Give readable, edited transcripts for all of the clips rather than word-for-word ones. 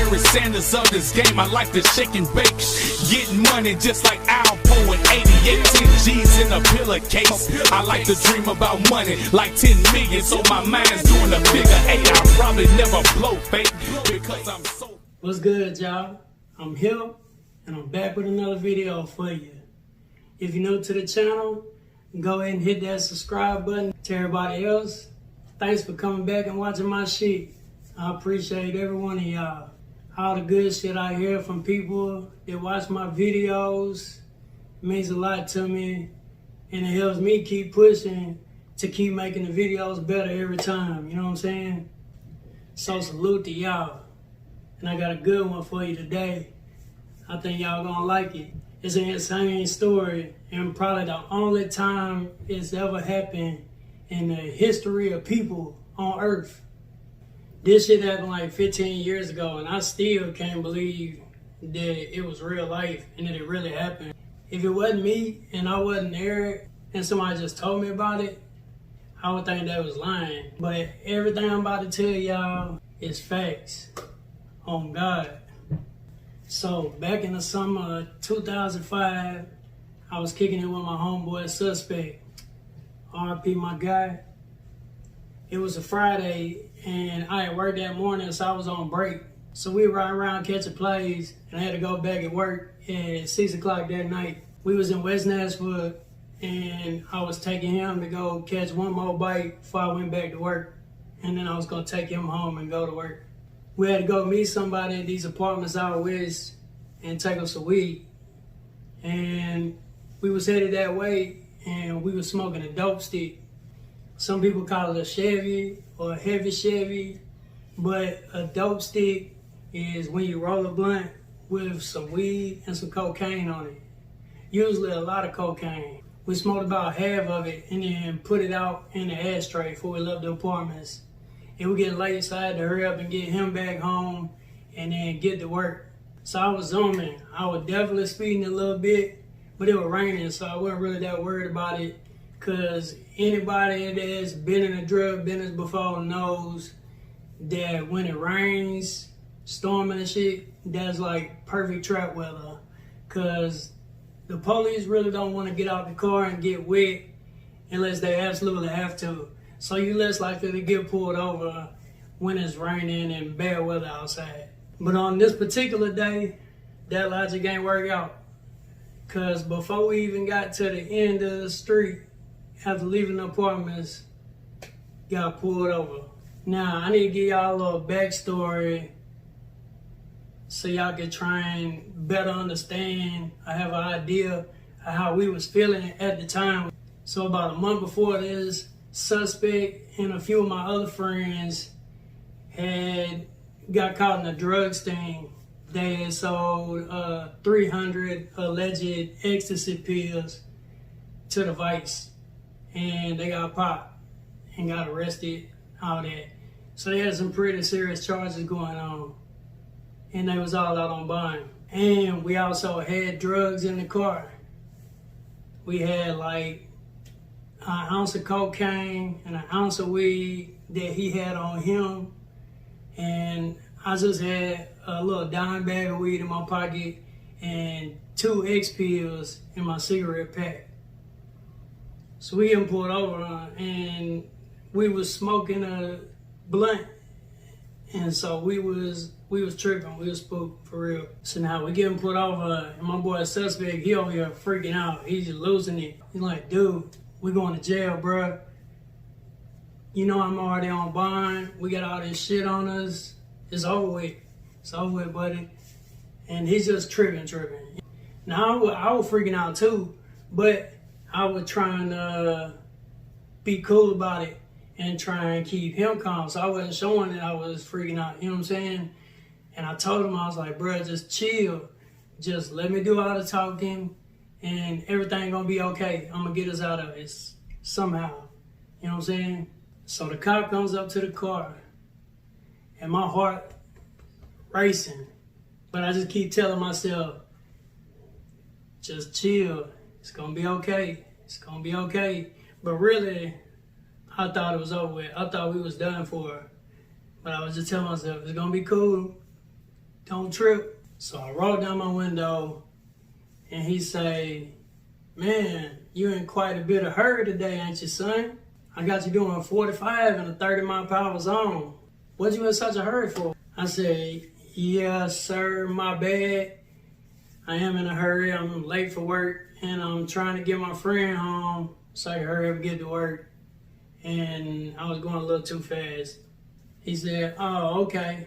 Barry Sanders of this game. I like to shake and bake, getting money just like Alpo and 88. 10 G's in a pillowcase. I like to dream about money like 10 million, so my mind's doing a figure 8. I probably never blow fake because I'm so. What's good, y'all? I'm here and I'm back with another video for you. If you're new to the channel, go ahead and hit that subscribe button. To everybody else, thanks for coming back and watching my shit. I appreciate every one of y'all. All the good shit I hear from people that watch my videos means a lot to me, and it helps me keep pushing to keep making the videos better every time, you know what I'm saying? So salute to y'all. And I got a good one for you today. I think y'all gonna like it. It's an insane story, and probably the only time it's ever happened in the history of people on Earth. This shit happened like 15 years ago, and I still can't believe that it was real life and that it really happened. If it wasn't me and I wasn't there and somebody just told me about it, I would think that was lying. But everything I'm about to tell y'all is facts. On God. So back in the summer of 2005, I was kicking it with my homeboy Suspek. RP my guy. It was a Friday and I had worked that morning, so I was on break. So we were riding around catching plays, and I had to go back at work at 6 o'clock that night. We was in West Nashville, and I was taking him to go catch one more bite before I went back to work. And then I was gonna take him home and go to work. We had to go meet somebody at these apartments out west and take us some weed. And we was headed that way, and we was smoking a dope stick. Some people call it a Chevy or a heavy Chevy, but a dope stick is when you roll a blunt with some weed and some cocaine on it. Usually a lot of cocaine. We smoked about half of it and then put it out in the ashtray before we left the apartments. It was getting late, so I had to hurry up and get him back home and then get to work. So I was zooming. I was definitely speeding a little bit, but it was raining, so I wasn't really that worried about it, because anybody that's been in the drug business before knows that when it rains, storming and shit, that's like perfect trap weather, because the police really don't want to get out the car and get wet unless they absolutely have to. So you're less likely to get pulled over when it's raining and bad weather outside. But on this particular day, that logic ain't work out. Because before we even got to the end of the street, after leaving the apartments, got pulled over. Now, I need to give y'all a little backstory so y'all can try and better understand. I have an idea of how we was feeling at the time. So about a month before this, Suspek and a few of my other friends had got caught in a drug sting. They had sold 300 alleged ecstasy pills to the Vice, and they got popped and got arrested, all that. So they had some pretty serious charges going on, and they was all out on bond. And we also had drugs in the car. We had like an ounce of cocaine and an ounce of weed that he had on him, and I just had a little dime bag of weed in my pocket and 2 X pills in my cigarette pack. So we getting pulled over, and we was smoking a blunt, and so we was tripping, we was spooked for real. So now we getting pulled over, and my boy Suspek, he over here freaking out, he's just losing it. He's like, dude, we going to jail, bruh. You know I'm already on bond. We got all this shit on us. It's over with. It's over with, buddy. And he's just tripping. Now, I was freaking out too, but I was trying to be cool about it and try and keep him calm. So I wasn't showing that I was freaking out, you know what I'm saying? And I told him, I was like, bruh, just chill. Just let me do all the talking, and everything gonna be okay. I'm gonna get us out of this somehow. You know what I'm saying? So the cop comes up to the car, and my heart racing. But I just keep telling myself, just chill. It's gonna be okay. It's gonna be okay. But really, I thought it was over with. I thought we was done for. But I was just telling myself, it's gonna be cool. don't trip. So I rolled down my window and he say, man, you in quite a bit of hurry today, ain't you, son? I got you doing 45 in a 30-mile-per-hour zone. What you in such a hurry for? I said, yeah, sir, my bad. I am in a hurry. I'm late for work and I'm trying to get my friend home so I can hurry up and get to work. And I was going a little too fast. He said, oh, okay.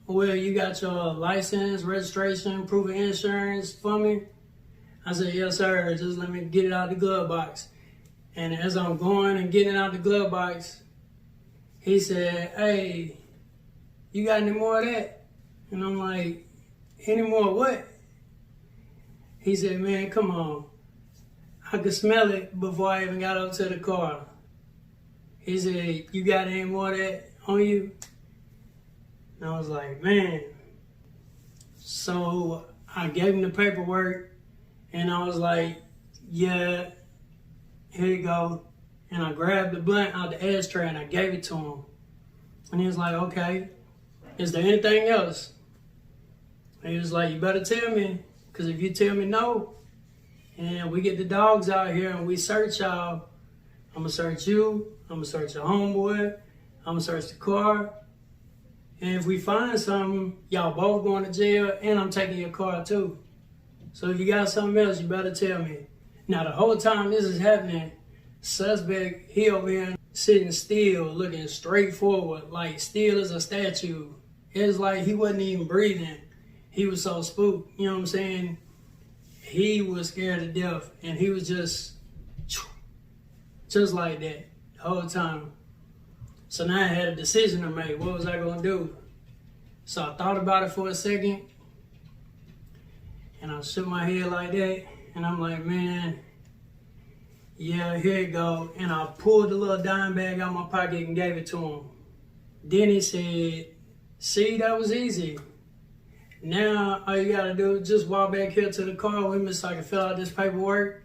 Well, you got your license, registration, proof of insurance for me? I said, yes, sir. Just let me get it out the glove box. And as I'm going and getting it out the glove box, he said, hey, you got any more of that? And I'm like, any more what? He said, man, come on. I could smell it before I even got up to the car. He said, you got any more of that on you? And I was like, man. So I gave him the paperwork and I was like, yeah, here you go. And I grabbed the blunt out the ashtray and I gave it to him. And he was like, okay, is there anything else? And he was like, you better tell me, because if you tell me no, and we get the dogs out here and we search y'all, I'm going to search you, I'm going to search your homeboy, I'm going to search the car. And if we find something, y'all both going to jail and I'm taking your car too. So if you got something else, you better tell me. Now the whole time this is happening, Suspek, he over here sitting still, looking straight forward, like still as a statue. It's like he wasn't even breathing. He was so spooked, you know what I'm saying? He was scared to death and he was just like that the whole time. So now I had a decision to make. What was I gonna do? So I thought about it for a second and I shook my head like that and I'm like, man, yeah, here you go. And I pulled the little dime bag out my pocket and gave it to him. Then he said, see, that was easy. Now all you gotta do is just walk back here to the car with me so I can fill out this paperwork.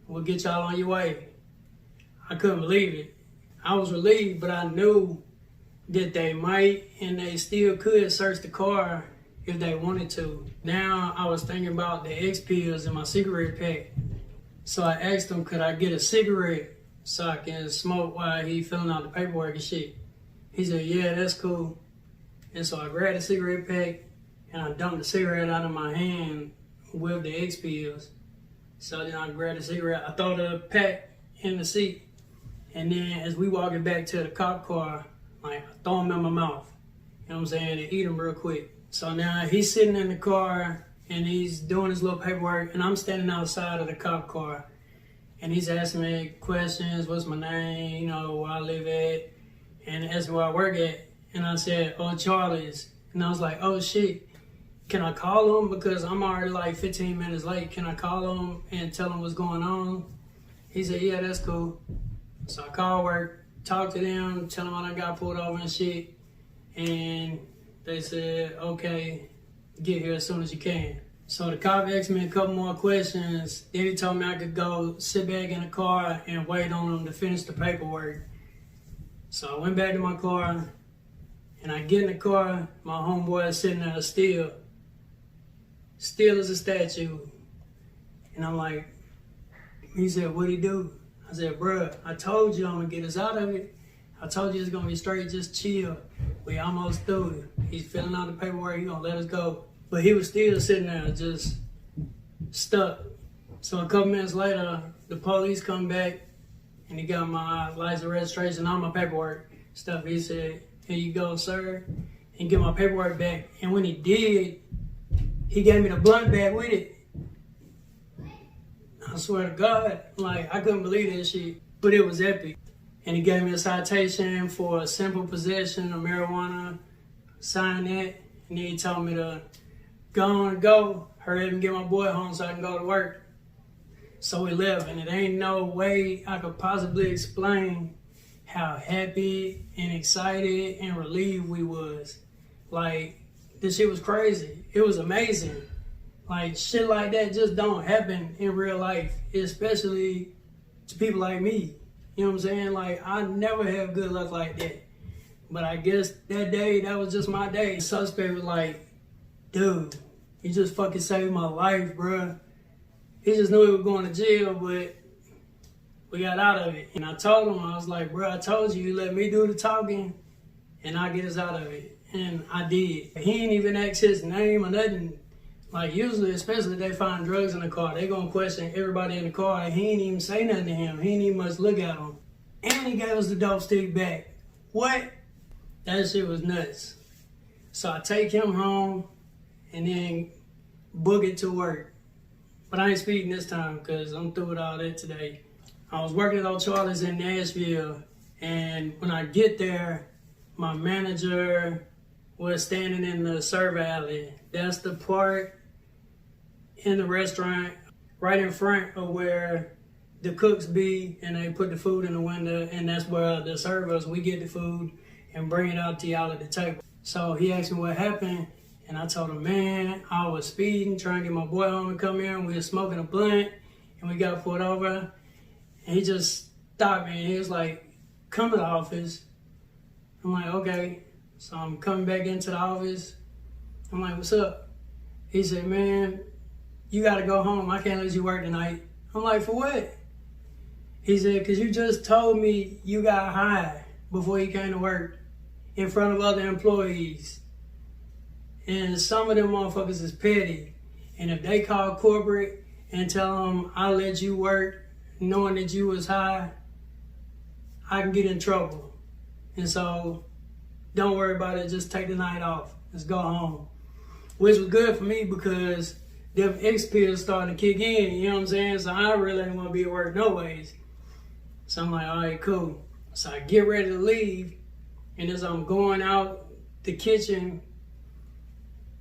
We'll get y'all on your way. I couldn't believe it. I was relieved, but I knew that they might and they still could search the car if they wanted to. Now I was thinking about the X pills in my cigarette pack. So I asked him, could I get a cigarette so I can smoke while he filling out the paperwork and shit? He said, yeah, that's cool. And so I grabbed a cigarette pack and I dumped the cigarette out of my hand with the X pills. So then I grabbed the cigarette, I throw the pack in the seat. And then as we walking back to the cop car, like I throw him in my mouth. You know what I'm saying? And eat him real quick. So now he's sitting in the car and he's doing his little paperwork and I'm standing outside of the cop car. And he's asking me questions, what's my name, you know, where I live at, and asking where I work at. And I said, oh, Charlie's. And I was like, oh shit, can I call him? Because I'm already like 15 minutes late. Can I call him and tell him what's going on? He said, yeah, that's cool. So I called work, talked to them, tell them I done got pulled over and shit. And they said, okay, get here as soon as you can. So the cop asked me a couple more questions. Then he told me I could go sit back in the car and wait on him to finish the paperwork. So I went back to my car and I get in the car. My homeboy is sitting there still as a statue. And I'm like, he said, what'd he do? I said, bruh, I told you I'm gonna get us out of it. I told you it's gonna be straight, just chill. We almost through it. He's filling out the paperwork, he gonna let us go. But he was still sitting there, just stuck. So a couple minutes later, the police come back and he got my license, registration, all my paperwork stuff. He said, here you go, sir, and get my paperwork back. And when he did, he gave me the blunt back with it. I swear to God, like, I couldn't believe that shit, but it was epic. And he gave me a citation for a simple possession of marijuana, signed that, and then he told me to go, hurry up and get my boy home so I can go to work. So we left, and it ain't no way I could possibly explain how happy and excited and relieved we was. Like, this shit was crazy. It was amazing. Like, shit like that just don't happen in real life, especially to people like me. You know what I'm saying? Like, I never have good luck like that. But I guess that day, that was just my day. Suspect was like, dude, you just fucking saved my life, bruh. He just knew he was going to jail, but we got out of it. And I told him, I was like, bro, I told you, you let me do the talking and I'll get us out of it. And I did. He ain't even ask his name or nothing. Like usually, especially if they find drugs in the car, they gonna question everybody in the car. And he ain't even say nothing to him. He ain't even much look at him. And he gave us the dope stick back. What? That shit was nuts. So I take him home and then book it to work. But I ain't speeding this time because I'm through with all that today. I was working at Old Charlie's in Nashville, and when I get there, my manager was standing in the serve alley. That's the part in the restaurant right in front of where the cooks be, and they put the food in the window, and that's where the servers, we get the food and bring it out to y'all at the table. So he asked me what happened, and I told him, man, I was speeding, trying to get my boy home to come here, and we were smoking a blunt, and we got pulled over. And he just stopped me, and he was like, come to the office. I'm like, okay. So I'm coming back into the office. I'm like, what's up? He said, man, you gotta go home. I can't let you work tonight. I'm like, for what? He said, because you just told me you got high before you came to work in front of other employees. And some of them motherfuckers is petty. And if they call corporate and tell them I let you work knowing that you was high, I can get in trouble. And so don't worry about it. Just take the night off. Let's go home. Which was good for me because them X pills starting to kick in. You know what I'm saying? So I really didn't want to be at work no ways. So I'm like, all right, cool. So I get ready to leave. And as I'm going out the kitchen,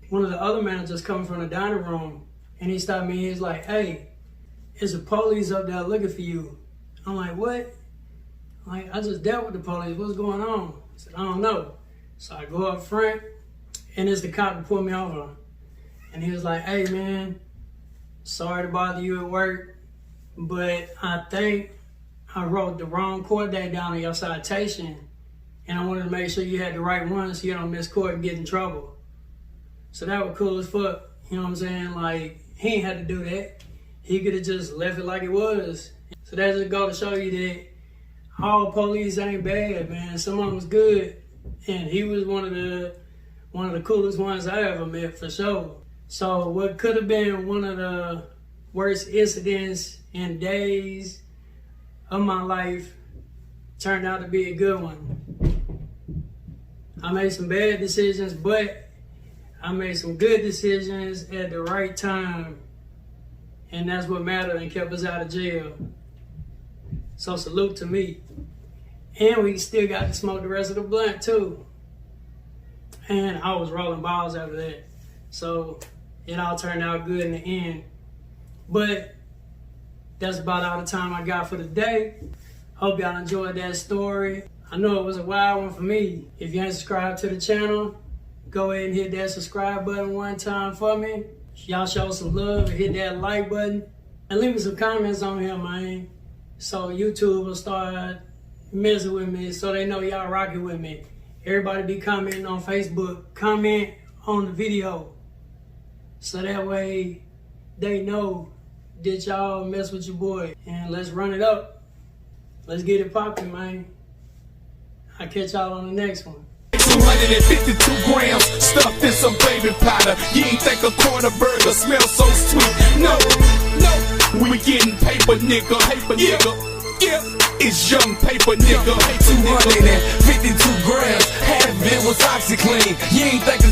one of the other managers coming from the dining room, and he stopped me. He's like, hey, there's a police up there looking for you. I'm like, what? I'm like, I just dealt with the police. What's going on? I said, I don't know. So I go up front, and it's the cop that pulled me over. And he was like, hey, man, sorry to bother you at work, but I think I wrote the wrong court date down on your citation, and I wanted to make sure you had the right one so you don't miss court and get in trouble. So that was cool as fuck. You know what I'm saying? Like, he ain't had to do that. He could have just left it like it was. So that just go to show you that all police ain't bad, man. Some of them was good. And he was one of the coolest ones I ever met, for sure. So what could have been one of the worst incidents and days of my life turned out to be a good one. I made some bad decisions, but I made some good decisions at the right time. And that's what mattered and kept us out of jail. So salute to me. And we still got to smoke the rest of the blunt too. And I was rolling balls after that. So it all turned out good in the end. But that's about all the time I got for today. Hope y'all enjoyed that story. I know it was a wild one for me. If you ain't subscribed to the channel, go ahead and hit that subscribe button one time for me. Y'all show some love and hit that like button. And leave me some comments on here, man. So YouTube will start messing with me so they know y'all rocking with me. Everybody be commenting on Facebook. Comment on the video. So that way they know that y'all mess with your boy. And let's run it up. Let's get it popping, man. I'll catch y'all on the next one. 252 grams stuffed in some baby powder. You ain't think a quarter burger smells so sweet? No, we getting paper, nigga. Yeah, it's young paper, nigga. 252 grams, half of it was OxyClean. You ain't think